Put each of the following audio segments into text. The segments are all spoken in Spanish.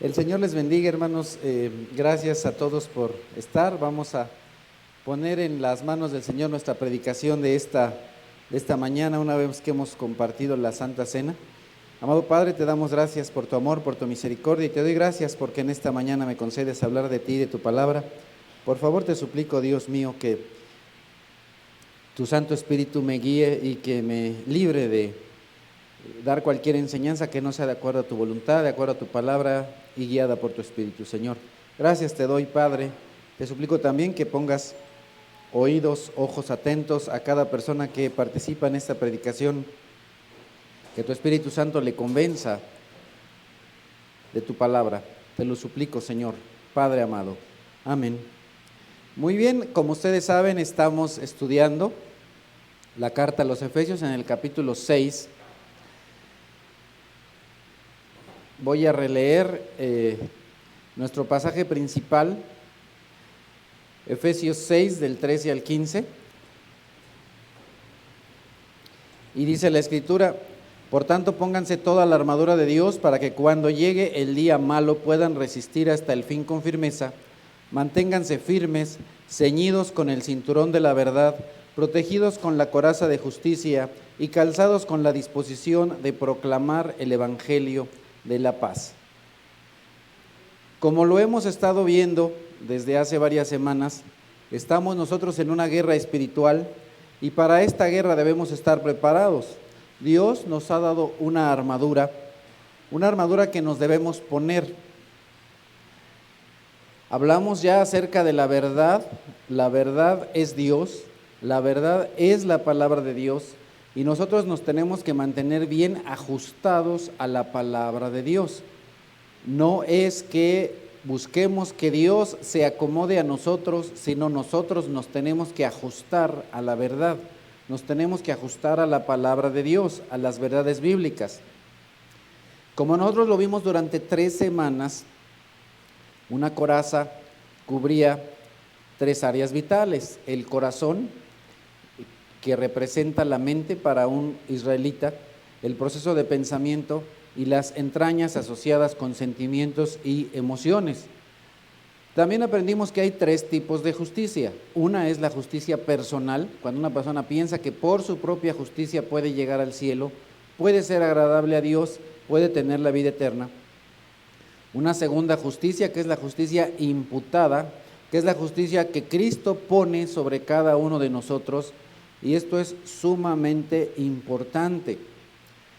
El Señor les bendiga, hermanos. Gracias a todos por estar. Vamos a poner en las manos del Señor nuestra predicación de esta mañana, una vez que hemos compartido la Santa Cena. Amado Padre, te damos gracias por tu amor, por tu misericordia, y te doy gracias porque en esta mañana me concedes hablar de ti y de tu palabra. Por favor, te suplico, Dios mío, que tu Santo Espíritu me guíe y que me libre de dar cualquier enseñanza que no sea de acuerdo a tu voluntad, de acuerdo a tu palabra y guiada por tu Espíritu, Señor. Gracias te doy, Padre. Te suplico también que pongas oídos, ojos atentos a cada persona que participa en esta predicación, que tu Espíritu Santo le convenza de tu palabra. Te lo suplico, Señor, Padre amado. Amén. Muy bien, como ustedes saben, estamos estudiando la carta a los Efesios en el capítulo 6. Voy a releer nuestro pasaje principal, Efesios 6, del 13 al 15. Y dice la Escritura: por tanto, pónganse toda la armadura de Dios para que cuando llegue el día malo puedan resistir hasta el fin con firmeza. Manténganse firmes, ceñidos con el cinturón de la verdad, protegidos con la coraza de justicia y calzados con la disposición de proclamar el evangelio de la paz. Como lo hemos estado viendo desde hace varias semanas, estamos nosotros en una guerra espiritual y para esta guerra debemos estar preparados. Dios nos ha dado una armadura que nos debemos poner. Hablamos ya acerca de la verdad es Dios, la verdad es la palabra de Dios. Y nosotros nos tenemos que mantener bien ajustados a la palabra de Dios. No es que busquemos que Dios se acomode a nosotros, sino nosotros nos tenemos que ajustar a la verdad. Nos tenemos que ajustar a la palabra de Dios, a las verdades bíblicas. Como nosotros lo vimos durante 3 semanas, una coraza cubría 3 áreas vitales: el corazón, que representa la mente para un israelita, el proceso de pensamiento y las entrañas asociadas con sentimientos y emociones. También aprendimos que hay 3 tipos de justicia. Una es la justicia personal, cuando una persona piensa que por su propia justicia puede llegar al cielo, puede ser agradable a Dios, puede tener la vida eterna. Una segunda justicia, que es la justicia imputada, que es la justicia que Cristo pone sobre cada uno de nosotros. Y esto es sumamente importante.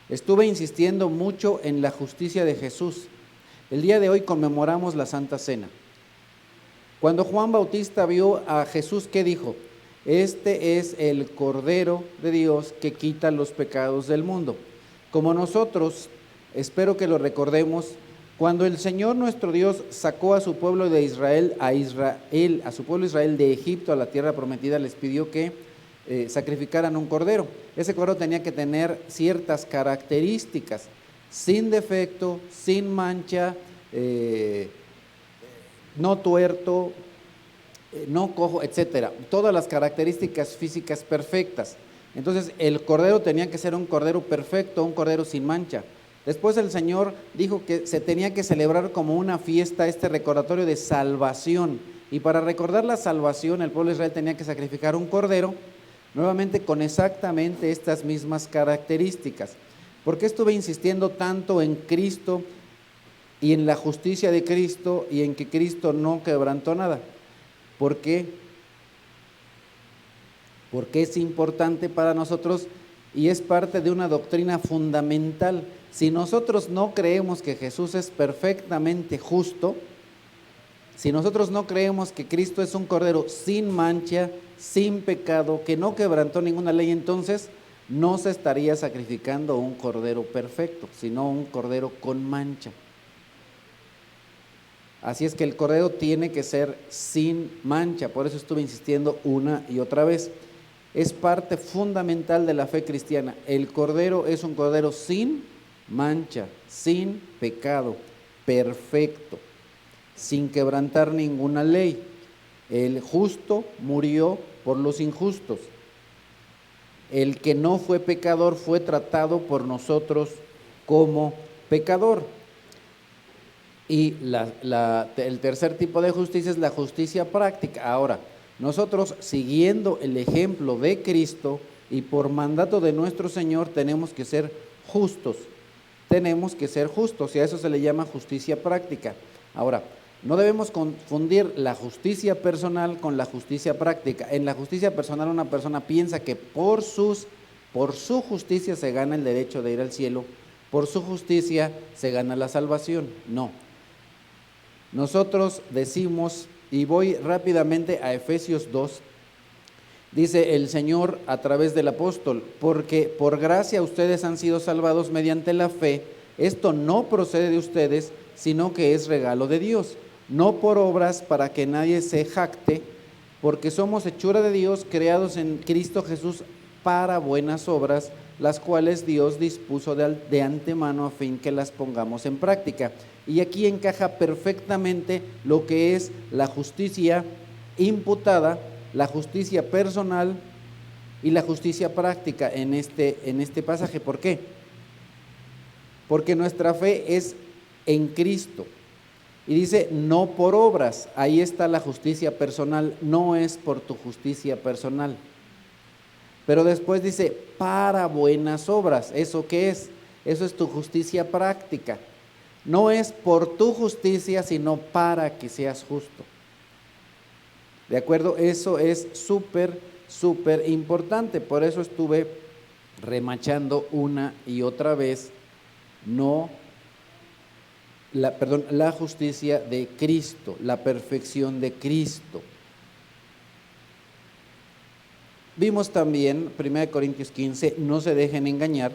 Estuve insistiendo mucho en la justicia de Jesús. El día de hoy conmemoramos la Santa Cena. Cuando Juan Bautista vio a Jesús, ¿qué dijo? Este es el Cordero de Dios que quita los pecados del mundo. Como nosotros, espero que lo recordemos, cuando el Señor nuestro Dios sacó a su pueblo de Israel, a su pueblo Israel de Egipto a la tierra prometida, les pidió que sacrificaran un cordero. Ese cordero tenía que tener ciertas características: sin defecto, sin mancha, no tuerto, no cojo, etcétera. Todas las características físicas perfectas. Entonces el cordero tenía que ser un cordero perfecto, un cordero sin mancha. Después el Señor dijo que se tenía que celebrar como una fiesta este recordatorio de salvación, y para recordar la salvación el pueblo de Israel tenía que sacrificar un cordero, nuevamente con exactamente estas mismas características. ¿Por qué estuve insistiendo tanto en Cristo y en la justicia de Cristo y en que Cristo no quebrantó nada? ¿Por qué? Porque es importante para nosotros y es parte de una doctrina fundamental. Si nosotros no creemos que Jesús es perfectamente justo, si nosotros no creemos que Cristo es un cordero sin mancha, sin pecado, que no quebrantó ninguna ley, entonces no se estaría sacrificando un cordero perfecto, sino un cordero con mancha. Así es que el cordero tiene que ser sin mancha. Por eso estuve insistiendo una y otra vez. Es parte fundamental de la fe cristiana. El cordero es un cordero sin mancha, sin pecado, perfecto, sin quebrantar ninguna ley. El justo murió por los injustos. El que no fue pecador fue tratado por nosotros como pecador. Y el tercer tipo de justicia es la justicia práctica. Ahora, nosotros siguiendo el ejemplo de Cristo y por mandato de nuestro Señor tenemos que ser justos. Tenemos que ser justos y a eso se le llama justicia práctica. Ahora, no debemos confundir la justicia personal con la justicia práctica. En la justicia personal una persona piensa que por su justicia se gana el derecho de ir al cielo, por su justicia se gana la salvación. No. Nosotros decimos, y voy rápidamente a Efesios 2, dice el Señor a través del apóstol, porque por gracia ustedes han sido salvados mediante la fe, esto no procede de ustedes, sino que es regalo de Dios, no por obras para que nadie se jacte, porque somos hechura de Dios, creados en Cristo Jesús para buenas obras, las cuales Dios dispuso de antemano a fin que las pongamos en práctica. Y aquí encaja perfectamente lo que es la justicia imputada, la justicia personal y la justicia práctica en este pasaje. ¿Por qué? Porque nuestra fe es en Cristo. Y dice, no por obras, ahí está la justicia personal, no es por tu justicia personal. Pero después dice, para buenas obras, ¿eso qué es? Eso es tu justicia práctica. No es por tu justicia, sino para que seas justo. ¿De acuerdo? Eso es súper, súper importante. Por eso estuve remachando una y otra vez, la justicia de Cristo, la perfección de Cristo. Vimos también, 1 Corintios 15, no se dejen engañar,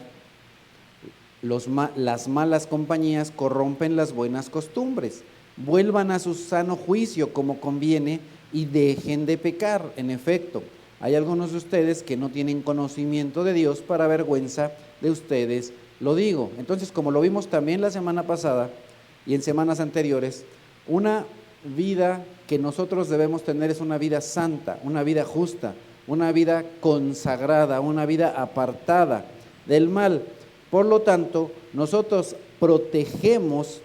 las malas compañías corrompen las buenas costumbres, vuelvan a su sano juicio como conviene y dejen de pecar. En efecto, hay algunos de ustedes que no tienen conocimiento de Dios, para vergüenza de ustedes lo digo. Entonces, como lo vimos también la semana pasada y en semanas anteriores, una vida que nosotros debemos tener es una vida santa, una vida justa, una vida consagrada, una vida apartada del mal. Por lo tanto, nosotros protegemos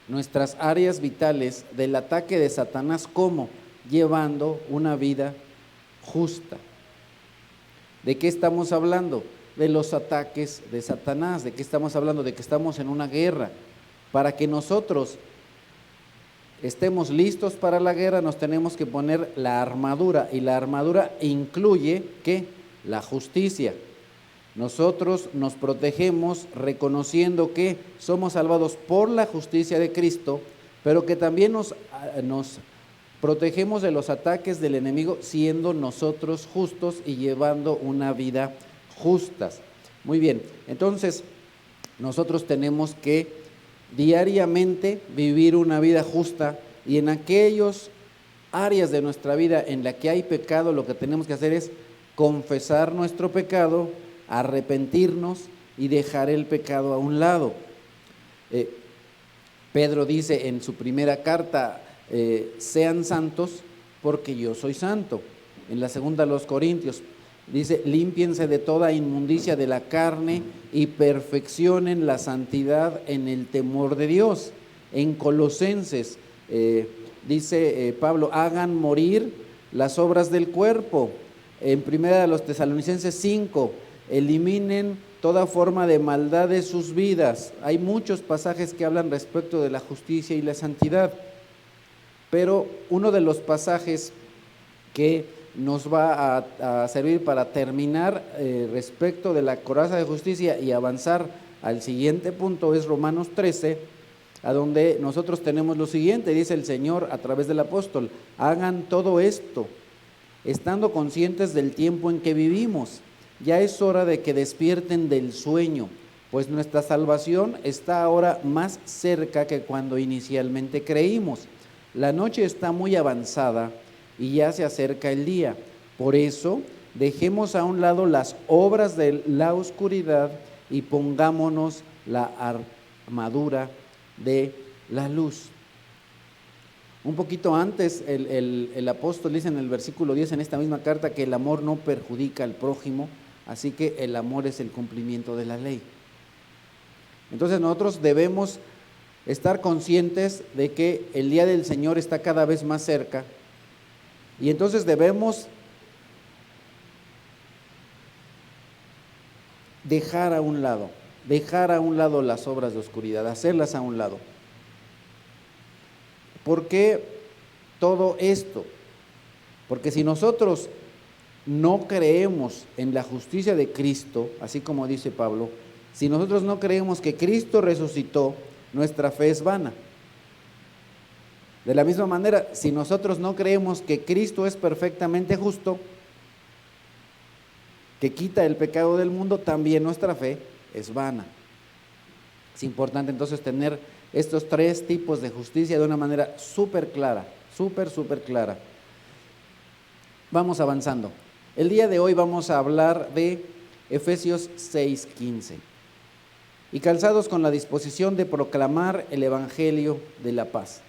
nuestras áreas vitales del ataque de Satanás. ¿Cómo? Llevando una vida justa. ¿De qué estamos hablando? De los ataques de Satanás. ¿De qué estamos hablando? De que estamos en una guerra. Para que nosotros estemos listos para la guerra, nos tenemos que poner la armadura, y la armadura incluye ¿qué? La justicia. Nosotros nos protegemos reconociendo que somos salvados por la justicia de Cristo, pero que también nos protegemos de los ataques del enemigo siendo nosotros justos y llevando una vida justa. Muy bien, entonces nosotros tenemos que diariamente vivir una vida justa, y en aquellas áreas de nuestra vida en la que hay pecado, lo que tenemos que hacer es confesar nuestro pecado, arrepentirnos y dejar el pecado a un lado. Pedro dice en su primera carta, sean santos porque yo soy santo. En la segunda a los Corintios dice, límpiense de toda inmundicia de la carne y perfeccionen la santidad en el temor de Dios. En Colosenses dice Pablo, hagan morir las obras del cuerpo. En primera de los Tesalonicenses 5, eliminen toda forma de maldad de sus vidas. Hay muchos pasajes que hablan respecto de la justicia y la santidad, pero uno de los pasajes que nos va a servir para terminar respecto de la coraza de justicia y avanzar al siguiente punto es Romanos 13, a donde nosotros tenemos lo siguiente, dice el Señor a través del apóstol, hagan todo esto, estando conscientes del tiempo en que vivimos. Ya es hora de que despierten del sueño, pues nuestra salvación está ahora más cerca que cuando inicialmente creímos. La noche está muy avanzada y ya se acerca el día. Por eso, dejemos a un lado las obras de la oscuridad y pongámonos la armadura de la luz. Un poquito antes, el apóstol dice en el versículo 10 en esta misma carta que el amor no perjudica al prójimo, así que el amor es el cumplimiento de la ley. Entonces nosotros debemos estar conscientes de que el día del Señor está cada vez más cerca, y entonces debemos dejar a un lado las obras de oscuridad, hacerlas a un lado. ¿Por qué todo esto? Porque si nosotros no creemos en la justicia de Cristo, así como dice Pablo, si nosotros no creemos que Cristo resucitó, nuestra fe es vana. De la misma manera, si nosotros no creemos que Cristo es perfectamente justo, que quita el pecado del mundo, también nuestra fe es vana. Es importante entonces tener estos tres tipos de justicia de una manera súper clara, súper clara. Vamos avanzando. El día de hoy vamos a hablar de Efesios 6:15. Y calzados con la disposición de proclamar el Evangelio de la paz.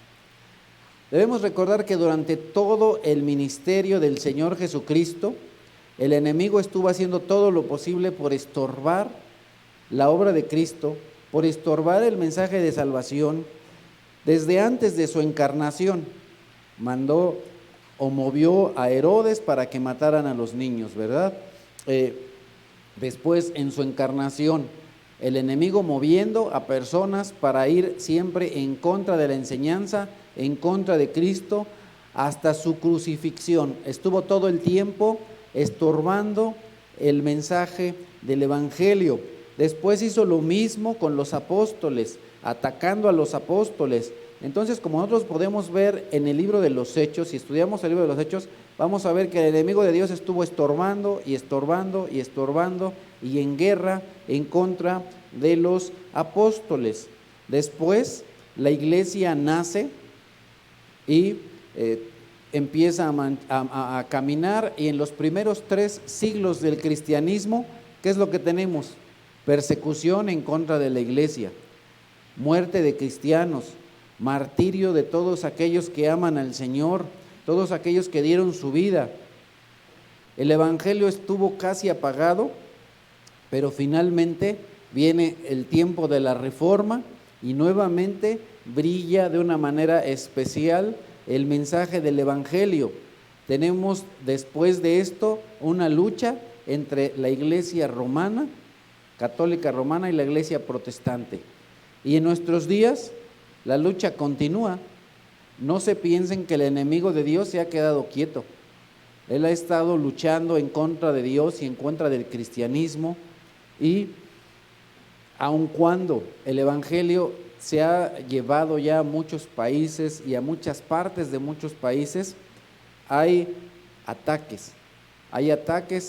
Debemos recordar que durante todo el ministerio del Señor Jesucristo, el enemigo estuvo haciendo todo lo posible por estorbar la obra de Cristo, por estorbar el mensaje de salvación. Desde antes de su encarnación, mandó o movió a Herodes para que mataran a los niños, ¿verdad? Después, en su encarnación, el enemigo moviendo a personas para ir siempre en contra de la enseñanza, en contra de Cristo, hasta su crucifixión. Estuvo todo el tiempo estorbando el mensaje del Evangelio. Después hizo lo mismo con los apóstoles, atacando a los apóstoles. Entonces, como nosotros podemos ver en el libro de los Hechos, si estudiamos el libro de los Hechos, vamos a ver que el enemigo de Dios estuvo estorbando y en guerra en contra de los apóstoles. Después, la iglesia nace y empieza a caminar, y en los primeros 3 siglos del cristianismo, ¿qué es lo que tenemos? Persecución en contra de la iglesia, muerte de cristianos, martirio de todos aquellos que aman al Señor, todos aquellos que dieron su vida. El evangelio estuvo casi apagado, pero finalmente viene el tiempo de la reforma y nuevamente brilla de una manera especial el mensaje del evangelio. Tenemos después de esto una lucha entre la iglesia romana, católica romana, y la iglesia protestante. Y en nuestros días la lucha continúa. No se piensen que el enemigo de Dios se ha quedado quieto. Él ha estado luchando en contra de Dios y en contra del cristianismo, y aun cuando el evangelio se ha llevado ya a muchos países y a muchas partes de muchos países, hay ataques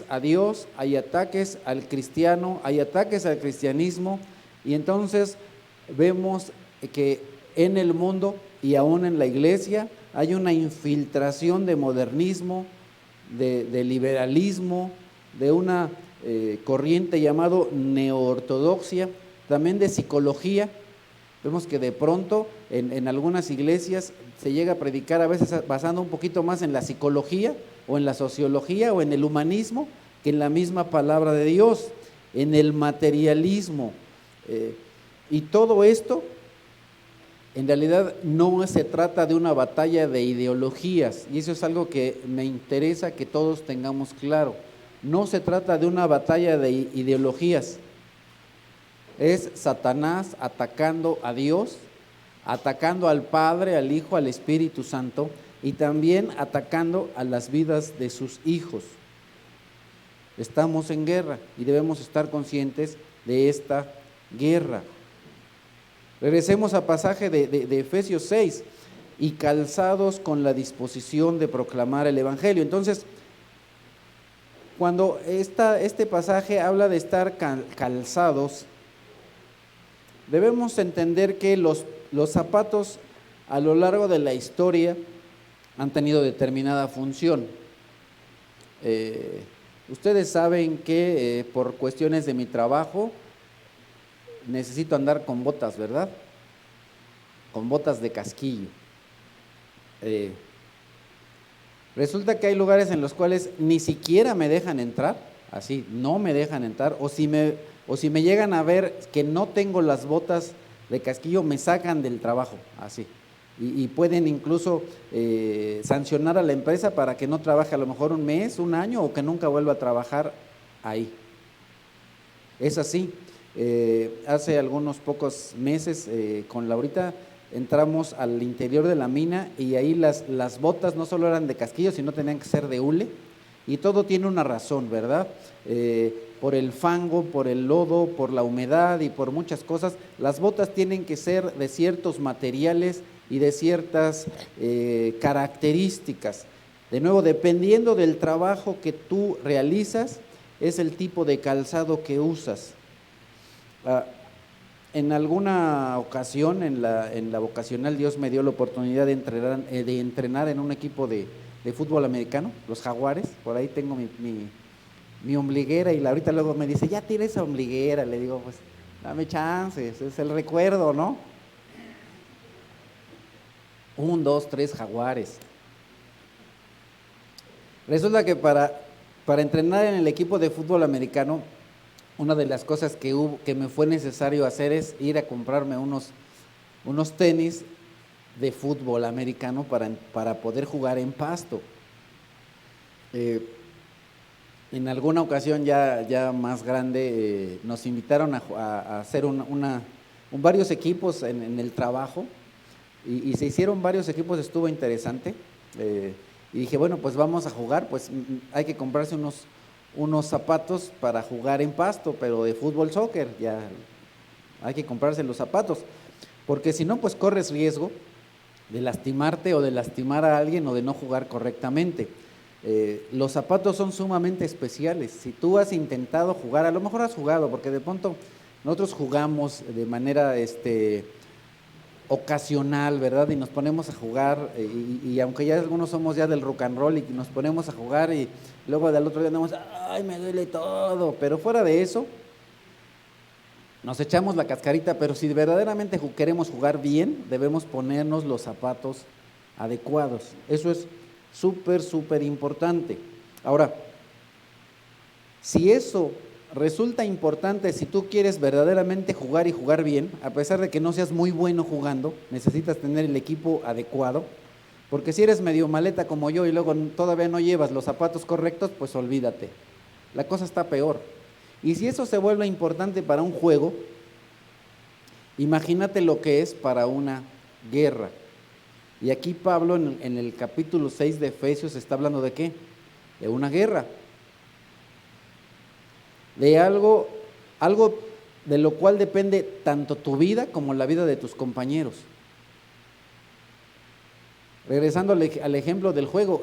a Dios, hay ataques al cristiano, hay ataques al cristianismo, y entonces vemos que en el mundo y aún en la iglesia hay una infiltración de modernismo, de liberalismo, de una corriente llamado neoortodoxia, también de psicología. Vemos que de pronto en algunas iglesias se llega a predicar a veces basando un poquito más en la psicología o en la sociología o en el humanismo que en la misma palabra de Dios, en el materialismo. Y todo esto en realidad no se trata de una batalla de ideologías, y eso es algo que me interesa que todos tengamos claro. No se trata de una batalla de ideologías. Es Satanás atacando a Dios, atacando al Padre, al Hijo, al Espíritu Santo, y también atacando a las vidas de sus hijos. Estamos en guerra y debemos estar conscientes de esta guerra. Regresemos al pasaje de Efesios 6, y calzados con la disposición de proclamar el Evangelio. Entonces, cuando este pasaje habla de estar calzados, debemos entender que los zapatos a lo largo de la historia han tenido determinada función. Ustedes saben que por cuestiones de mi trabajo necesito andar con botas, ¿verdad? Con botas de casquillo. Resulta que hay lugares en los cuales ni siquiera me dejan entrar, así, no me dejan entrar, o si me llegan a ver que no tengo las botas de casquillo, me sacan del trabajo, así. Y pueden incluso sancionar a la empresa para que no trabaje a lo mejor un mes, un año, o que nunca vuelva a trabajar ahí. Es así. Hace algunos pocos meses con Laurita entramos al interior de la mina y ahí las botas no solo eran de casquillo, sino tenían que ser de hule, y todo tiene una razón, ¿verdad? Por el fango, por el lodo, por la humedad y por muchas cosas, las botas tienen que ser de ciertos materiales y de ciertas características. De nuevo, dependiendo del trabajo que tú realizas, es el tipo de calzado que usas. En alguna ocasión, en la vocacional, Dios me dio la oportunidad de entrenar en un equipo de fútbol americano, los Jaguares. Por ahí tengo mi ombliguera, y ahorita luego me dice, ya tira esa ombliguera. Le digo, pues dame chances, es el recuerdo, ¿no? 1, 2, 3 Jaguares. Resulta que para entrenar en el equipo de fútbol americano, una de las cosas que me fue necesario hacer es ir a comprarme unos tenis de fútbol americano para poder jugar en pasto. En alguna ocasión ya más grande nos invitaron a hacer varios equipos en el trabajo, y se hicieron varios equipos, estuvo interesante. Y dije, bueno, pues vamos a jugar, pues hay que comprarse unos zapatos para jugar en pasto, pero de fútbol soccer, ya hay que comprarse los zapatos, porque si no, pues corres riesgo de lastimarte o de lastimar a alguien o de no jugar correctamente. Los zapatos son sumamente especiales. Si tú has intentado jugar, a lo mejor has jugado, porque de pronto nosotros jugamos de manera ocasional, ¿verdad? Y nos ponemos a jugar, y aunque ya algunos somos ya del rock and roll, y nos ponemos a jugar y luego del otro día andamos, ay, me duele todo, pero fuera de eso, nos echamos la cascarita. Pero si verdaderamente queremos jugar bien, debemos ponernos los zapatos adecuados. Eso es súper importante. Ahora, si eso resulta importante, si tú quieres verdaderamente jugar y jugar bien, a pesar de que no seas muy bueno jugando, necesitas tener el equipo adecuado, porque si eres medio maleta como yo y luego todavía no llevas los zapatos correctos, pues olvídate, la cosa está peor. Y si eso se vuelve importante para un juego, imagínate lo que es para una guerra. Y aquí Pablo en el capítulo 6 de Efesios está hablando ¿de qué? De una guerra. De algo de lo cual depende tanto tu vida como la vida de tus compañeros. Regresando al ejemplo del juego,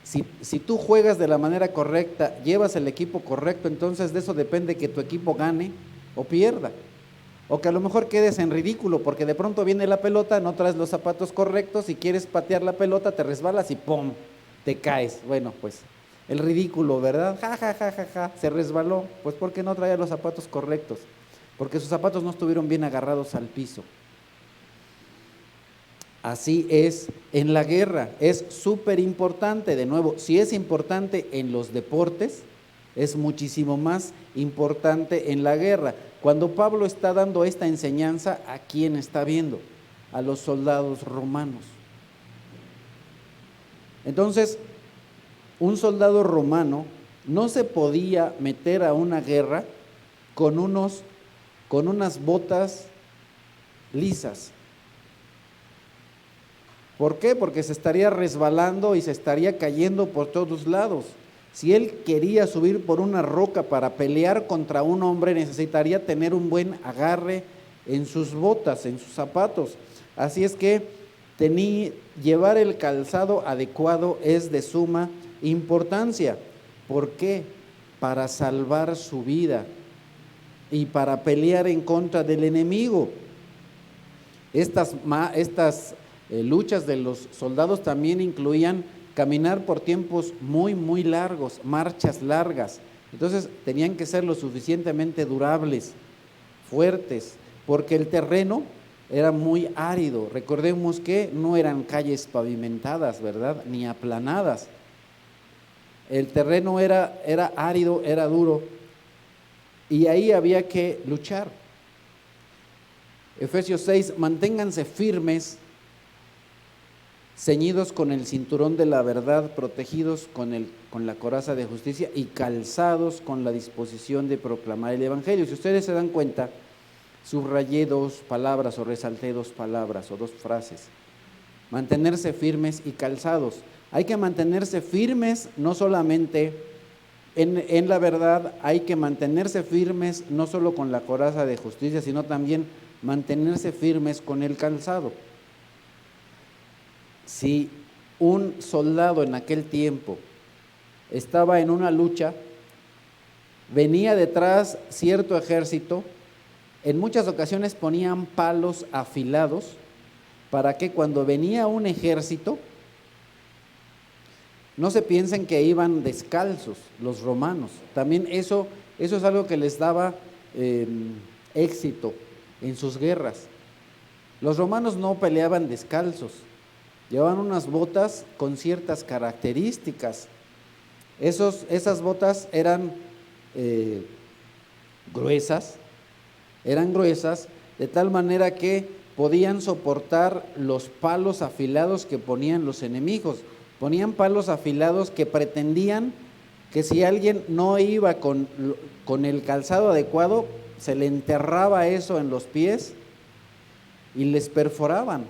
si tú juegas de la manera correcta, llevas el equipo correcto, entonces de eso depende que tu equipo gane o pierda, o que a lo mejor quedes en ridículo, porque de pronto viene la pelota, no traes los zapatos correctos y quieres patear la pelota, te resbalas y ¡pum!, te caes. Bueno, pues el ridículo, ¿verdad? Se resbaló, pues porque no traía los zapatos correctos, porque sus zapatos no estuvieron bien agarrados al piso. Así es en la guerra, es súper importante. De nuevo, si es importante en los deportes, es muchísimo más importante en la guerra. Cuando Pablo está dando esta enseñanza, ¿a quién está viendo? A los soldados romanos. Entonces, un soldado romano no se podía meter a una guerra con unas botas lisas. ¿Por qué? Porque se estaría resbalando y se estaría cayendo por todos lados. Si él quería subir por una roca para pelear contra un hombre, necesitaría tener un buen agarre en sus botas, en sus zapatos. Así es que llevar el calzado adecuado es de suma importancia. ¿Por qué? Para salvar su vida y para pelear en contra del enemigo. Estas luchas de los soldados también incluían caminar por tiempos muy largos, marchas largas. Entonces tenían que ser lo suficientemente durables, fuertes, porque el terreno era muy árido. Recordemos que no eran calles pavimentadas, ¿verdad?, ni aplanadas. El terreno era árido, era duro, y ahí había que luchar. Efesios 6, manténganse firmes, ceñidos con el cinturón de la verdad, protegidos con la coraza de justicia y calzados con la disposición de proclamar el evangelio. Si ustedes se dan cuenta, subrayé 2 palabras o resalté 2 palabras o 2 frases. Mantenerse firmes y calzados. Hay que mantenerse firmes no solamente en la verdad, hay que mantenerse firmes no solo con la coraza de justicia, sino también mantenerse firmes con el calzado. Si un soldado en aquel tiempo estaba en una lucha, venía detrás cierto ejército, en muchas ocasiones ponían palos afilados para que cuando venía un ejército, no se piensen que iban descalzos los romanos. También eso es algo que les daba éxito en sus guerras. Los romanos no peleaban descalzos, llevaban unas botas con ciertas características. Esas botas eran gruesas de tal manera que podían soportar los palos afilados que ponían los enemigos. Ponían palos afilados que pretendían que si alguien no iba con el calzado adecuado, se le enterraba eso en los pies y les perforaban.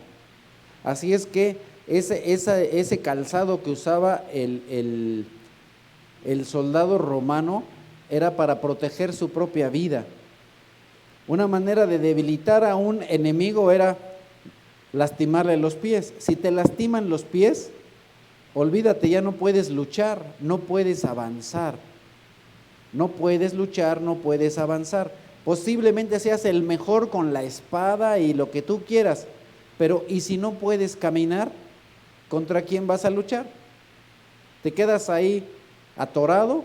Así es que ese calzado que usaba el soldado romano era para proteger su propia vida. Una manera de debilitar a un enemigo era lastimarle los pies. Si te lastiman los pies, olvídate, ya no puedes luchar, no puedes avanzar. No puedes luchar, no puedes avanzar. Posiblemente seas el mejor con la espada y lo que tú quieras, pero ¿y si no puedes caminar? ¿Contra quién vas a luchar? Te quedas ahí atorado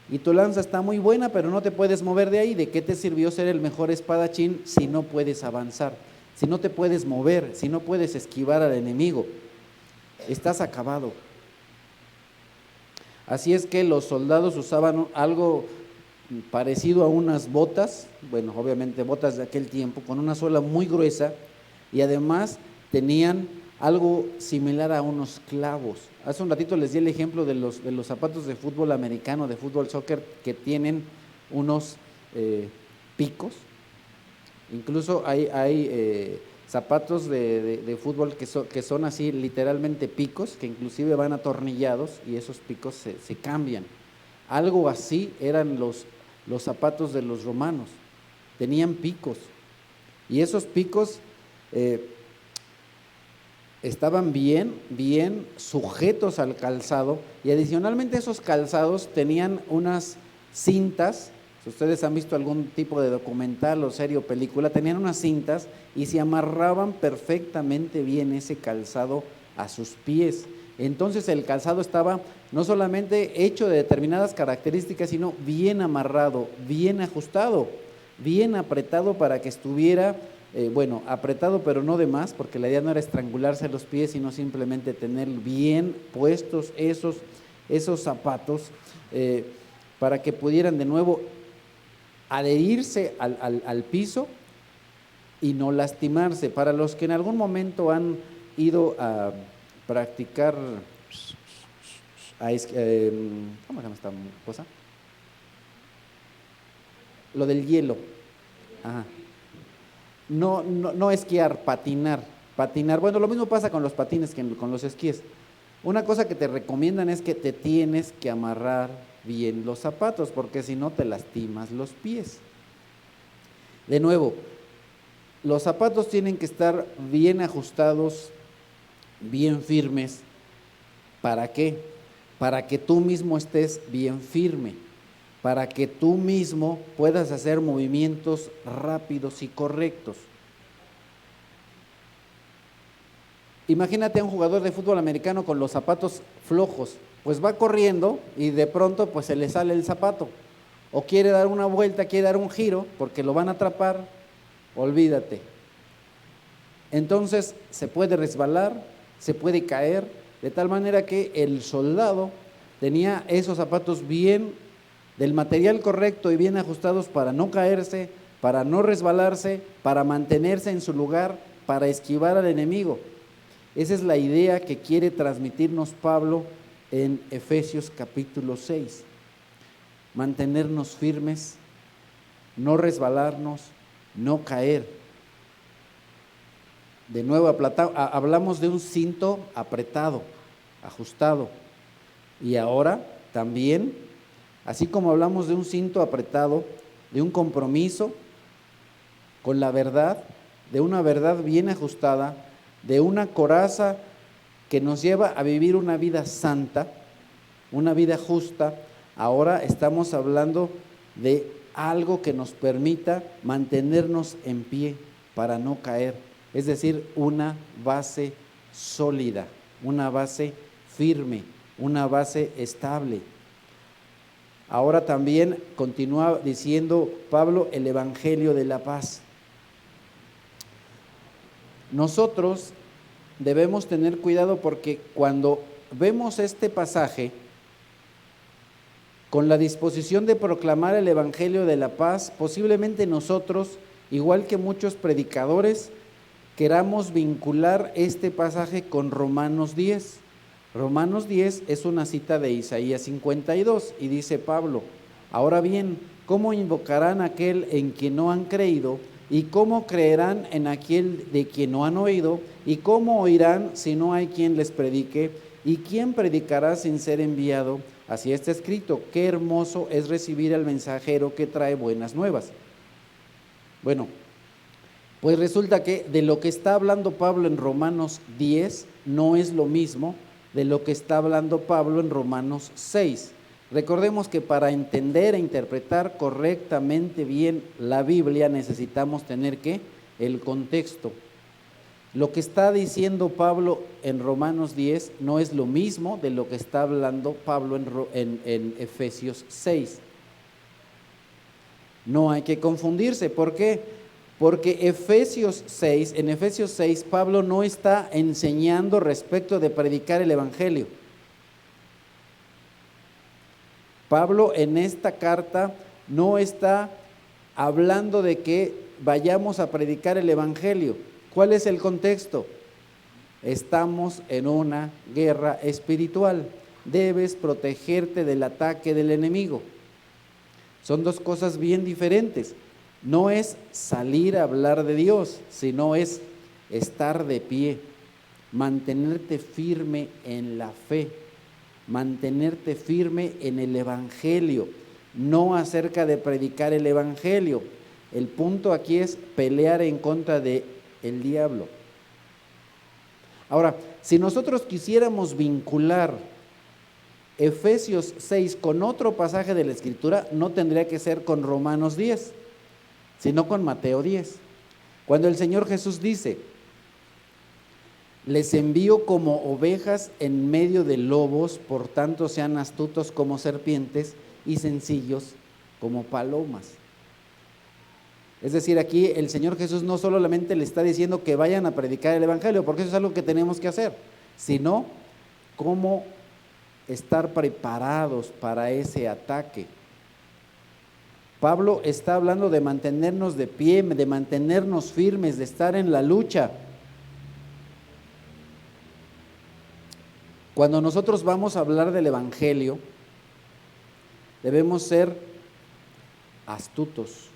y tu lanza está muy buena, pero no te puedes mover de ahí. ¿De qué te sirvió ser el mejor espadachín si no puedes avanzar? Si no te puedes mover, si no puedes esquivar al enemigo. Estás acabado. Así es que los soldados usaban algo parecido a unas botas, bueno, obviamente botas de aquel tiempo, con una suela muy gruesa, y además tenían algo similar a unos clavos. Hace un ratito les di el ejemplo de los zapatos de fútbol americano, de fútbol soccer, que tienen unos picos. Incluso hay zapatos de fútbol que son así literalmente picos, que inclusive van atornillados y esos picos se cambian. Algo así eran los zapatos de los romanos, tenían picos y esos picos estaban bien sujetos al calzado, y adicionalmente esos calzados tenían unas cintas. Si ustedes han visto algún tipo de documental o serie o película, tenían unas cintas y se amarraban perfectamente bien ese calzado a sus pies. Entonces el calzado estaba no solamente hecho de determinadas características, sino bien amarrado, bien ajustado, bien apretado para que estuviera, apretado pero no de más, porque la idea no era estrangularse los pies, sino simplemente tener bien puestos esos zapatos para que pudieran de nuevo adherirse al piso y no lastimarse. Para los que en algún momento han ido a practicar, ¿cómo se llama esta cosa? Lo del hielo. Ajá. No esquiar, patinar. Bueno, lo mismo pasa con los patines que con los esquíes. Una cosa que te recomiendan es que te tienes que amarrar bien los zapatos, porque si no te lastimas los pies. De nuevo, los zapatos tienen que estar bien ajustados, bien firmes. ¿Para qué? Para que tú mismo estés bien firme, para que tú mismo puedas hacer movimientos rápidos y correctos. Imagínate a un jugador de fútbol americano con los zapatos flojos, pues va corriendo y de pronto pues se le sale el zapato, o quiere dar una vuelta, quiere dar un giro porque lo van a atrapar, olvídate. Entonces se puede resbalar, se puede caer, de tal manera que el soldado tenía esos zapatos bien, del material correcto y bien ajustados para no caerse, para no resbalarse, para mantenerse en su lugar, para esquivar al enemigo. Esa es la idea que quiere transmitirnos Pablo en Efesios capítulo 6. Mantenernos firmes, no resbalarnos, no caer. De nuevo, hablamos de un cinto apretado, ajustado. Y ahora también, así como hablamos de un cinto apretado, de un compromiso con la verdad, de una verdad bien ajustada, de una coraza que nos lleva a vivir una vida santa, una vida justa, ahora estamos hablando de algo que nos permita mantenernos en pie para no caer, es decir, una base sólida, una base firme, una base estable. Ahora también continúa diciendo Pablo el Evangelio de la paz. Nosotros debemos tener cuidado porque cuando vemos este pasaje, con la disposición de proclamar el Evangelio de la paz, posiblemente nosotros, igual que muchos predicadores, queramos vincular este pasaje con Romanos 10. Romanos 10 es una cita de Isaías 52 y dice Pablo: ahora bien, ¿cómo invocarán a aquel en quien no han creído? ¿Y cómo creerán en aquel de quien no han oído? ¿Y cómo oirán si no hay quien les predique? ¿Y quién predicará sin ser enviado? Así está escrito: qué hermoso es recibir al mensajero que trae buenas nuevas. Bueno, pues resulta que de lo que está hablando Pablo en Romanos 10 no es lo mismo de lo que está hablando Pablo en Romanos 6. Recordemos que para entender e interpretar correctamente bien la Biblia necesitamos tener ¿qué? El contexto. Lo que está diciendo Pablo en Romanos 10 no es lo mismo de lo que está hablando Pablo en Efesios 6. No hay que confundirse. ¿Por qué? Porque en Efesios 6, Pablo no está enseñando respecto de predicar el Evangelio. Pablo en esta carta no está hablando de que vayamos a predicar el Evangelio. ¿Cuál es el contexto? Estamos en una guerra espiritual. Debes protegerte del ataque del enemigo. Son dos cosas bien diferentes. No es salir a hablar de Dios, sino es estar de pie, mantenerte firme en la fe, mantenerte firme en el Evangelio, no acerca de predicar el Evangelio. El punto aquí es pelear en contra del diablo. Ahora, si nosotros quisiéramos vincular Efesios 6 con otro pasaje de la Escritura, no tendría que ser con Romanos 10, sino con Mateo 10. Cuando el Señor Jesús dice: les envío como ovejas en medio de lobos, por tanto sean astutos como serpientes y sencillos como palomas. Es decir, aquí el Señor Jesús no solamente le está diciendo que vayan a predicar el Evangelio, porque eso es algo que tenemos que hacer, sino cómo estar preparados para ese ataque. Pablo está hablando de mantenernos de pie, de mantenernos firmes, de estar en la lucha. Cuando nosotros vamos a hablar del Evangelio, debemos ser astutos.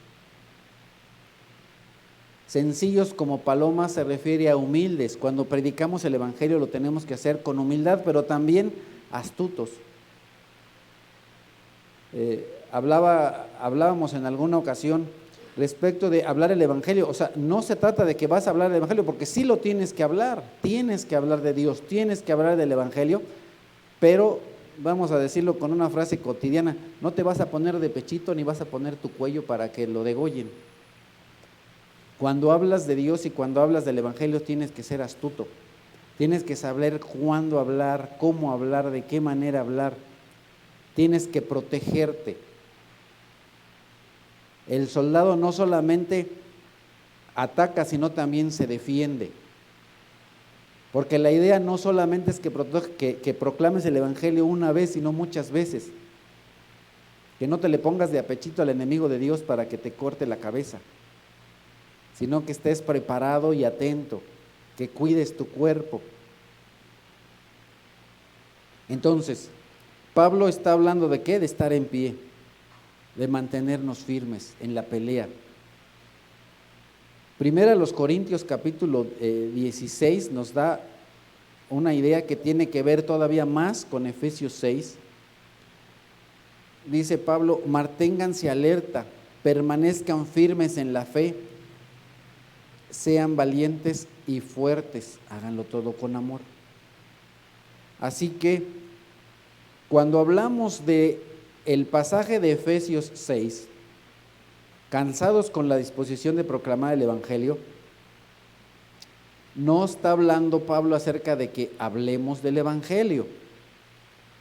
Sencillos como palomas se refiere a humildes. Cuando predicamos el Evangelio lo tenemos que hacer con humildad, pero también astutos. Hablábamos en alguna ocasión respecto de hablar el Evangelio. O sea, no se trata de que vas a hablar del Evangelio, porque sí lo tienes que hablar de Dios, tienes que hablar del Evangelio, pero vamos a decirlo con una frase cotidiana: no te vas a poner de pechito ni vas a poner tu cuello para que lo degollen. Cuando hablas de Dios y cuando hablas del Evangelio tienes que ser astuto, tienes que saber cuándo hablar, cómo hablar, de qué manera hablar, tienes que protegerte. El soldado no solamente ataca, sino también se defiende, porque la idea no solamente es que proclames el Evangelio una vez, sino muchas veces, que no te le pongas de apechito al enemigo de Dios para que te corte la cabeza. sino que estés preparado y atento, que cuides tu cuerpo. Entonces, Pablo está hablando ¿de qué? De estar en pie, de mantenernos firmes en la pelea. Primera los Corintios capítulo 16 nos da una idea que tiene que ver todavía más con Efesios 6. Dice Pablo, manténganse alerta, permanezcan firmes en la fe, sean valientes y fuertes, háganlo todo con amor. Así que cuando hablamos de el pasaje de Efesios 6, cansados con la disposición de proclamar el Evangelio, no está hablando Pablo acerca de que hablemos del Evangelio.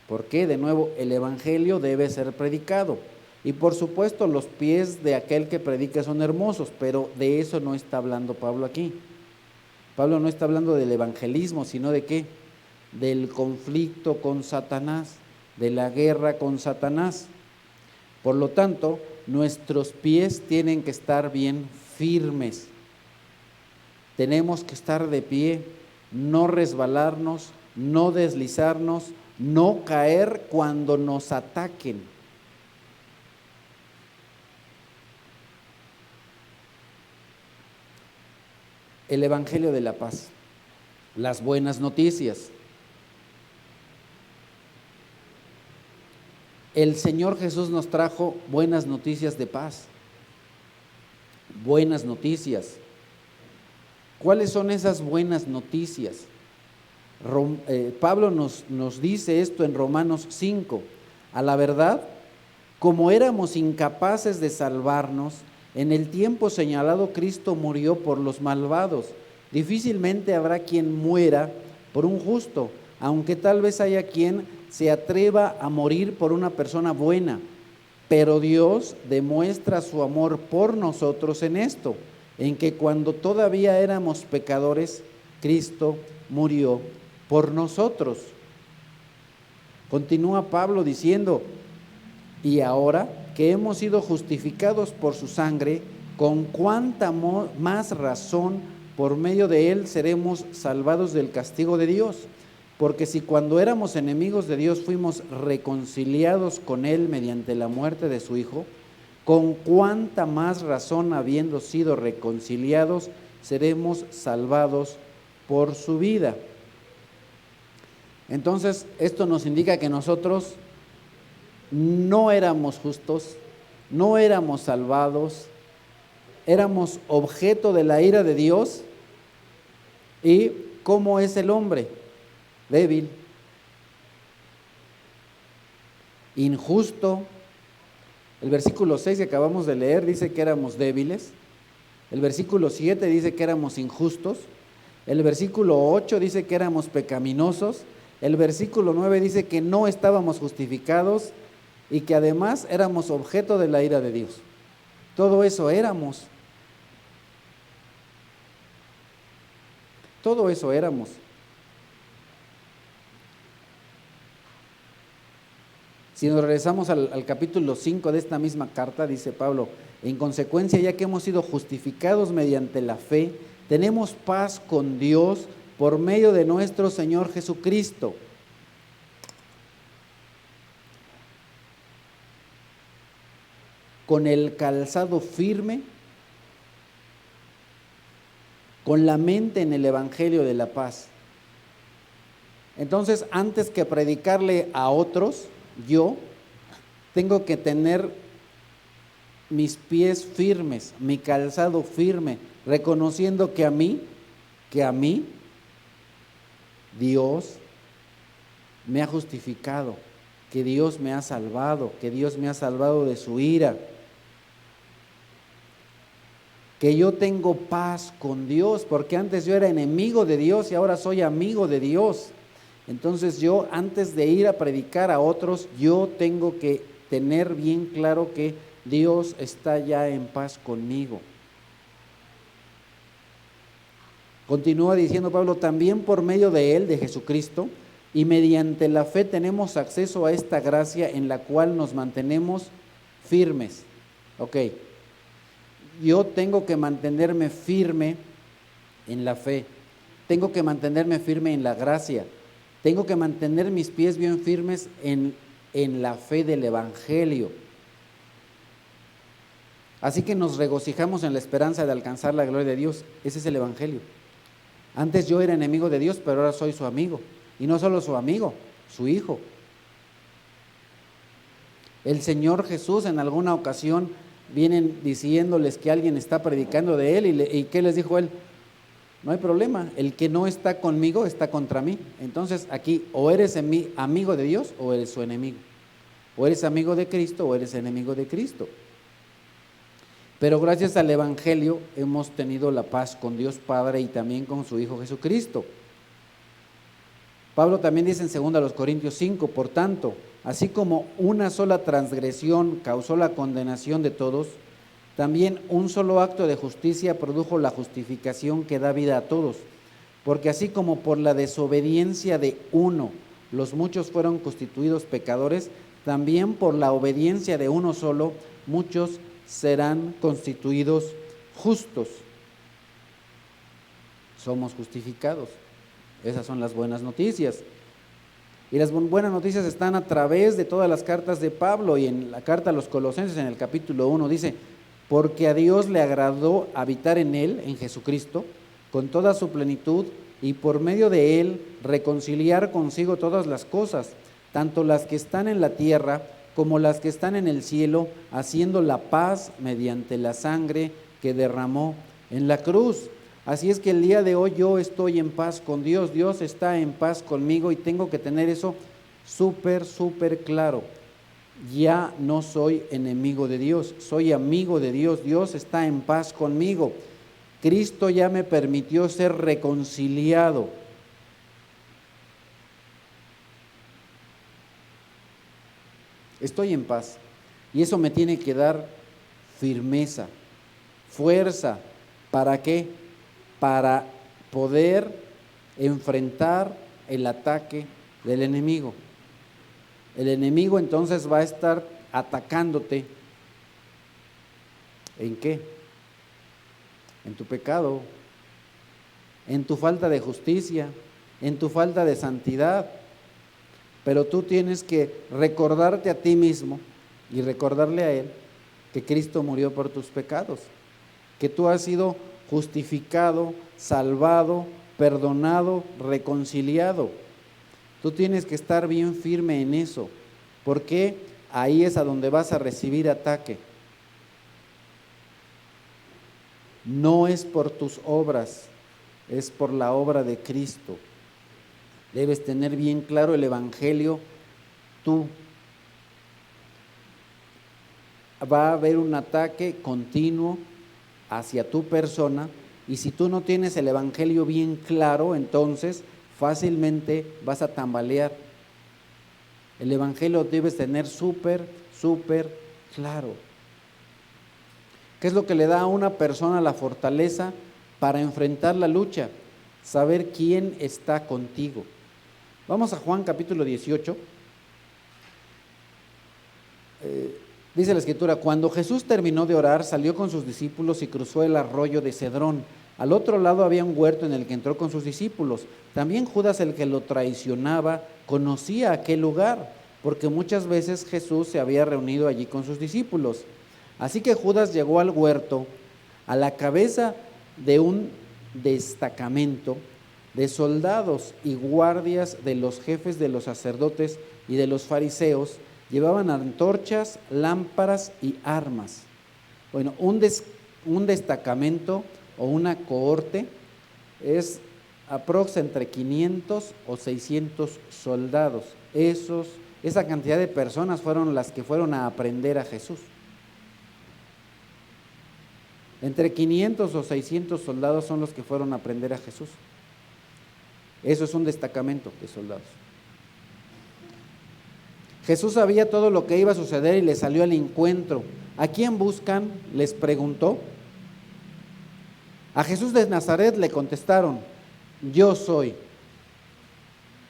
¿Por qué? De nuevo, el Evangelio debe ser predicado. Y por supuesto los pies de aquel que predica son hermosos, pero de eso no está hablando Pablo aquí. Pablo no está hablando del evangelismo, sino de ¿qué? Del conflicto con Satanás, de la guerra con Satanás. Por lo tanto, nuestros pies tienen que estar bien firmes. Tenemos que estar de pie, no resbalarnos, no deslizarnos, no caer cuando nos ataquen. El Evangelio de la paz, las buenas noticias. El Señor Jesús nos trajo buenas noticias de paz, buenas noticias. ¿Cuáles son esas buenas noticias? Pablo nos dice esto en Romanos 5. A la verdad, como éramos incapaces de salvarnos, en el tiempo señalado Cristo murió por los malvados. Difícilmente habrá quien muera por un justo, aunque tal vez haya quien se atreva a morir por una persona buena. Pero Dios demuestra su amor por nosotros en esto, en que cuando todavía éramos pecadores, Cristo murió por nosotros. Continúa Pablo diciendo, y ahora que hemos sido justificados por su sangre, con cuánta más razón por medio de él seremos salvados del castigo de Dios. Porque si cuando éramos enemigos de Dios fuimos reconciliados con él mediante la muerte de su Hijo, con cuánta más razón habiendo sido reconciliados seremos salvados por su vida. Entonces, esto nos indica que nosotros no éramos justos, no éramos salvados, éramos objeto de la ira de Dios. ¿Y cómo es el hombre? Débil, injusto. El versículo 6 que acabamos de leer dice que éramos débiles. El versículo 7 dice que éramos injustos. El versículo 8 dice que éramos pecaminosos. El versículo 9 dice que no estábamos justificados y que además éramos objeto de la ira de Dios. Todo eso éramos. Todo eso éramos. Si nos regresamos al capítulo 5 de esta misma carta, dice Pablo, en consecuencia, ya que hemos sido justificados mediante la fe, tenemos paz con Dios por medio de nuestro Señor Jesucristo. Con el calzado firme, con la mente en el Evangelio de la paz. Entonces, antes que predicarle a otros, yo tengo que tener mis pies firmes, mi calzado firme, reconociendo que a mí, Dios me ha justificado, que Dios me ha salvado, que Dios me ha salvado de su ira, que yo tengo paz con Dios, porque antes yo era enemigo de Dios y ahora soy amigo de Dios. Entonces yo, antes de ir a predicar a otros, yo tengo que tener bien claro que Dios está ya en paz conmigo. Continúa diciendo Pablo, también por medio de él, de Jesucristo, y mediante la fe tenemos acceso a esta gracia en la cual nos mantenemos firmes. Ok, yo tengo que mantenerme firme en la fe, tengo que mantenerme firme en la gracia, tengo que mantener mis pies bien firmes en la fe del Evangelio. Así que nos regocijamos en la esperanza de alcanzar la gloria de Dios. Ese es el Evangelio. Antes yo era enemigo de Dios, pero ahora soy su amigo. Y no solo su amigo, su hijo. El Señor Jesús en alguna ocasión vienen diciéndoles que alguien está predicando de Él y ¿qué les dijo Él? No hay problema, el que no está conmigo está contra mí. Entonces aquí o eres amigo de Dios o eres su enemigo. O eres amigo de Cristo o eres enemigo de Cristo. Pero gracias al Evangelio hemos tenido la paz con Dios Padre y también con su Hijo Jesucristo. Pablo también dice en 2 Corintios 5, por tanto, así como una sola transgresión causó la condenación de todos, también un solo acto de justicia produjo la justificación que da vida a todos. Porque así como por la desobediencia de uno los muchos fueron constituidos pecadores, también por la obediencia de uno solo muchos serán constituidos justos. Somos justificados. Esas son las buenas noticias. Y las buenas noticias están a través de todas las cartas de Pablo, y en la carta a los Colosenses en el capítulo 1 dice, porque a Dios le agradó habitar en Él, en Jesucristo, con toda su plenitud, y por medio de Él reconciliar consigo todas las cosas, tanto las que están en la tierra como las que están en el cielo, haciendo la paz mediante la sangre que derramó en la cruz. Así es que el día de hoy yo estoy en paz con Dios, Dios está en paz conmigo y tengo que tener eso súper claro. Ya no soy enemigo de Dios, soy amigo de Dios, Dios está en paz conmigo. Cristo ya me permitió ser reconciliado. Estoy en paz y eso me tiene que dar firmeza, fuerza. ¿Para qué? Para poder enfrentar el ataque del enemigo. El enemigo entonces va a estar atacándote. ¿En qué? En tu pecado, en tu falta de justicia, en tu falta de santidad. Pero tú tienes que recordarte a ti mismo y recordarle a Él que Cristo murió por tus pecados, que tú has sido justificado, salvado, perdonado, reconciliado. Tú tienes que estar bien firme en eso, porque ahí es a donde vas a recibir ataque. No es por tus obras, es por la obra de Cristo. Debes tener bien claro el Evangelio tú. Va a haber un ataque continuo hacia tu persona, y si tú no tienes el Evangelio bien claro, entonces fácilmente vas a tambalear. El Evangelio debes tener súper claro. ¿Qué es lo que le da a una persona la fortaleza para enfrentar la lucha? Saber quién está contigo. Vamos a Juan capítulo 18. Dice la Escritura, cuando Jesús terminó de orar, salió con sus discípulos y cruzó el arroyo de Cedrón. Al otro lado había un huerto en el que entró con sus discípulos. También Judas, el que lo traicionaba, conocía aquel lugar, porque muchas veces Jesús se había reunido allí con sus discípulos. Así que Judas llegó al huerto a la cabeza de un destacamento de soldados y guardias de los jefes de los sacerdotes y de los fariseos. Llevaban antorchas, lámparas y armas. Bueno, un destacamento o una cohorte es entre 500 o 600 soldados. Esa cantidad de personas fueron las que fueron a aprender a Jesús. Entre 500 o 600 soldados son los que fueron a aprender a Jesús. Eso es un destacamento de soldados. Jesús sabía todo lo que iba a suceder y le salió al encuentro. ¿A quién buscan?, les preguntó. A Jesús de Nazaret le contestaron, yo soy.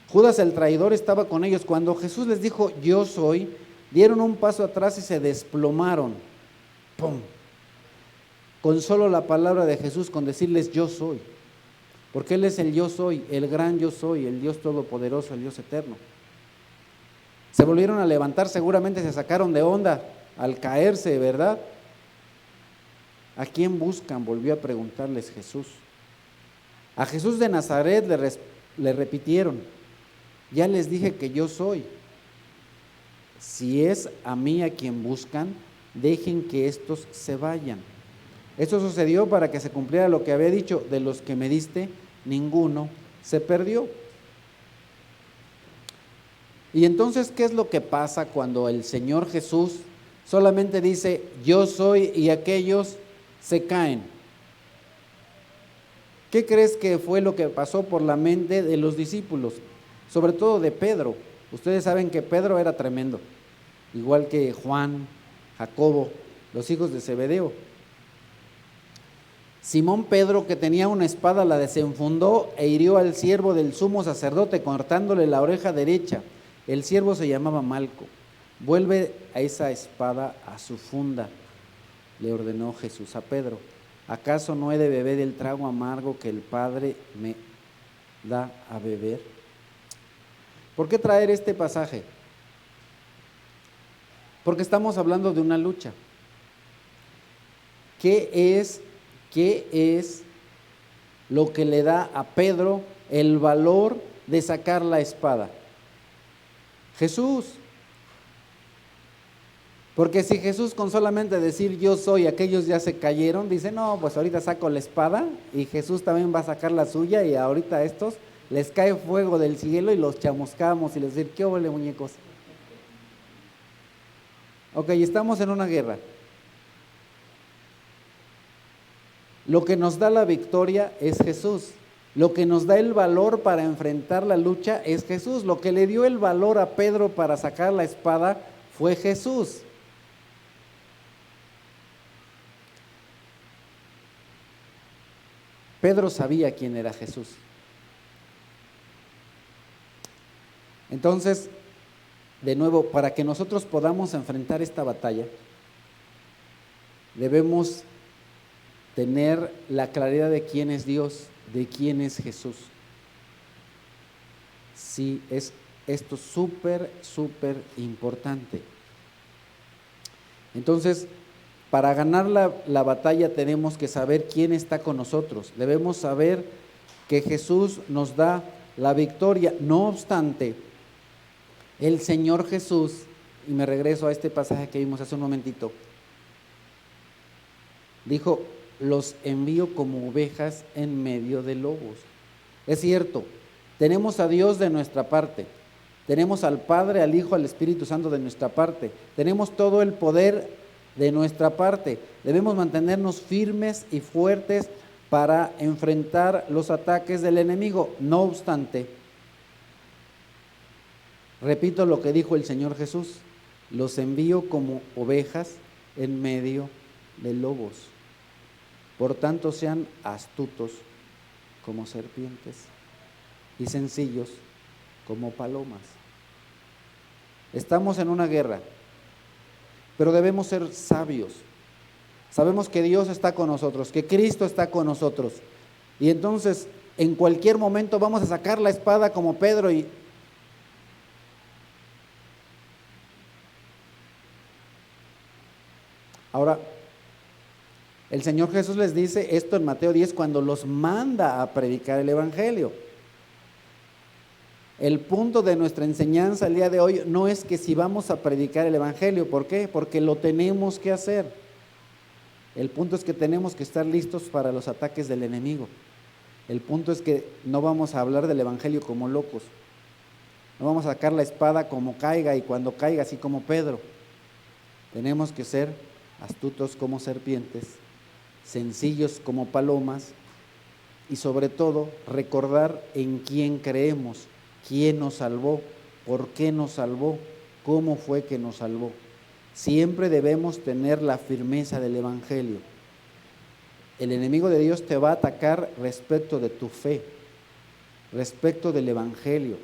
Judas el traidor estaba con ellos. Cuando Jesús les dijo, yo soy, dieron un paso atrás y se desplomaron. ¡Pum! con solo la palabra de Jesús, con decirles yo soy. Porque Él es el yo soy, el gran yo soy, el Dios todopoderoso, el Dios eterno. Se volvieron a levantar, seguramente se sacaron de onda al caerse, ¿verdad? ¿A quién buscan?, volvió a preguntarles Jesús. A Jesús de Nazaret le repitieron, ya les dije que yo soy. Si es a mí a quien buscan, dejen que estos se vayan. Esto sucedió para que se cumpliera lo que había dicho, de los que me diste, ninguno se perdió. Y entonces, ¿qué es lo que pasa cuando el Señor Jesús solamente dice, yo soy, y aquellos se caen? ¿Qué crees que fue lo que pasó por la mente de los discípulos? Sobre todo de Pedro. Ustedes saben que Pedro era tremendo, igual que Juan, Jacobo, los hijos de Zebedeo. Simón Pedro, que tenía una espada, la desenfundó e hirió al siervo del sumo sacerdote, cortándole la oreja derecha. El siervo se llamaba Malco. Vuelve a esa espada a su funda, le ordenó Jesús a Pedro. ¿Acaso no he de beber el trago amargo que el Padre me da a beber? ¿Por qué traer este pasaje? Porque estamos hablando de una lucha. ¿Qué es lo que le da a Pedro el valor de sacar la espada? Jesús. Porque si Jesús con solamente decir yo soy, aquellos ya se cayeron, dice no, pues ahorita saco la espada y Jesús también va a sacar la suya y ahorita a estos les cae fuego del cielo y los chamuscamos y les decir, ¿qué óvole, muñecos? Ok, estamos en una guerra. Lo que nos da la victoria es Jesús. Lo que nos da el valor para enfrentar la lucha es Jesús. Lo que le dio el valor a Pedro para sacar la espada fue Jesús. Pedro sabía quién era Jesús. Entonces, de nuevo, para que nosotros podamos enfrentar esta batalla, debemos tener la claridad de quién es Dios, de quién es Jesús. Sí, es esto súper importante. Entonces, para ganar la batalla tenemos que saber quién está con nosotros. Debemos saber que Jesús nos da la victoria. No obstante, el Señor Jesús, y me regreso a este pasaje que vimos hace un momentito, dijo, los envío como ovejas en medio de lobos. Es cierto, tenemos a Dios de nuestra parte, tenemos al Padre, al Hijo, al Espíritu Santo de nuestra parte, tenemos todo el poder de nuestra parte. Debemos mantenernos firmes y fuertes para enfrentar los ataques del enemigo. No obstante, repito lo que dijo el Señor Jesús, los envío como ovejas en medio de lobos. Por tanto, sean astutos como serpientes y sencillos como palomas. Estamos en una guerra, pero debemos ser sabios. Sabemos que Dios está con nosotros, que Cristo está con nosotros. Y entonces, en cualquier momento vamos a sacar la espada como Pedro y ahora, el Señor Jesús les dice esto en Mateo 10 cuando los manda a predicar el Evangelio. El punto de nuestra enseñanza el día de hoy no es que si vamos a predicar el Evangelio, ¿por qué? Porque lo tenemos que hacer. El punto es que tenemos que estar listos para los ataques del enemigo. El punto es que no vamos a hablar del Evangelio como locos. No vamos a sacar la espada como caiga y cuando caiga así como Pedro. Tenemos que ser astutos como serpientes, sencillos como palomas y sobre todo recordar en quién creemos, quién nos salvó, por qué nos salvó, cómo fue que nos salvó. Siempre debemos tener la firmeza del Evangelio. El enemigo de Dios te va a atacar respecto de tu fe, respecto del Evangelio.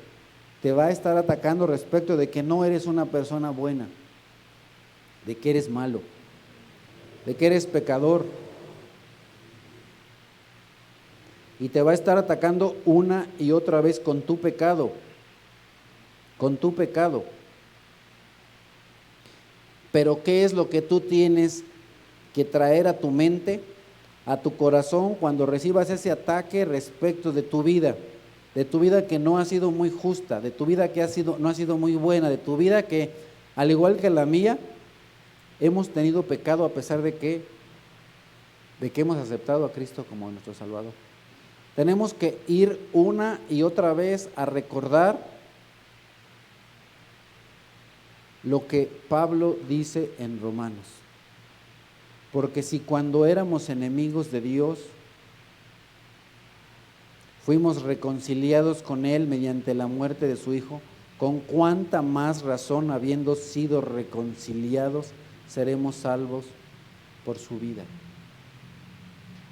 Te va a estar atacando respecto de que no eres una persona buena, de que eres malo, de que eres pecador, y te va a estar atacando una y otra vez con tu pecado, con tu pecado. Pero ¿qué es lo que tú tienes que traer a tu mente, a tu corazón, cuando recibas ese ataque respecto de tu vida que no ha sido muy justa, de tu vida que no ha sido muy buena, de tu vida que, al igual que la mía, hemos tenido pecado a pesar de que hemos aceptado a Cristo como nuestro Salvador? Tenemos que ir una y otra vez a recordar lo que Pablo dice en Romanos. Porque si cuando éramos enemigos de Dios, fuimos reconciliados con Él mediante la muerte de su Hijo, con cuánta más razón, habiendo sido reconciliados, seremos salvos por su vida.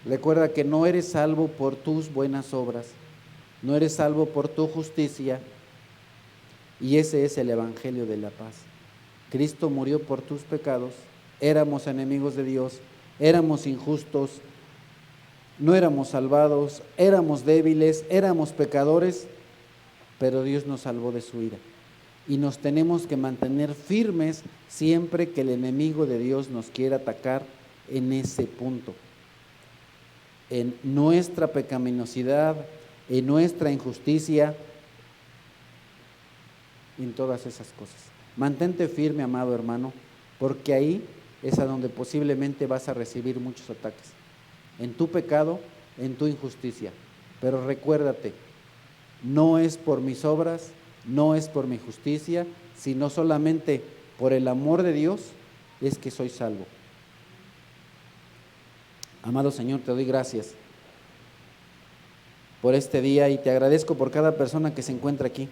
Recuerda que no eres salvo por tus buenas obras, no eres salvo por tu justicia, y ese es el evangelio de la paz. Cristo murió por tus pecados, éramos enemigos de Dios, éramos injustos, no éramos salvados, éramos débiles, éramos pecadores, pero Dios nos salvó de su ira. Y nos tenemos que mantener firmes siempre que el enemigo de Dios nos quiera atacar en ese punto, en nuestra pecaminosidad, en nuestra injusticia, en todas esas cosas. Mantente firme, amado hermano, porque ahí es a donde posiblemente vas a recibir muchos ataques, en tu pecado, en tu injusticia. Pero recuérdate, no es por mis obras, no es por mi justicia, sino solamente por el amor de Dios es que soy salvo. Amado Señor, te doy gracias por este día y te agradezco por cada persona que se encuentra aquí.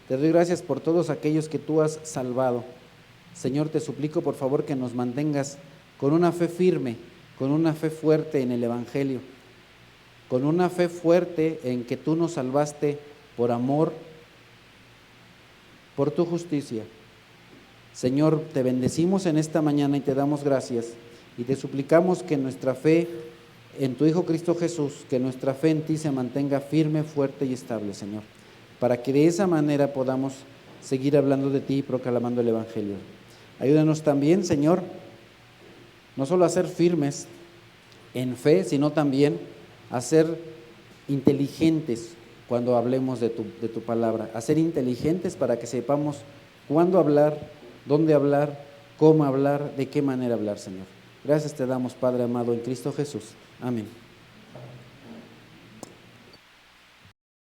Te doy gracias por todos aquellos que tú has salvado. Señor, te suplico por favor que nos mantengas con una fe firme, con una fe fuerte en el Evangelio, con una fe fuerte en que tú nos salvaste por amor, por tu justicia. Señor, te bendecimos en esta mañana y te damos gracias y te suplicamos que nuestra fe en tu Hijo Cristo Jesús, que nuestra fe en ti se mantenga firme, fuerte y estable, Señor, para que de esa manera podamos seguir hablando de ti y proclamando el Evangelio. Ayúdanos también, Señor, no solo a ser firmes en fe, sino también a ser inteligentes cuando hablemos de tu palabra, a ser inteligentes para que sepamos cuándo hablar, dónde hablar, cómo hablar, de qué manera hablar, Señor. Gracias te damos, Padre amado, en Cristo Jesús. Amén.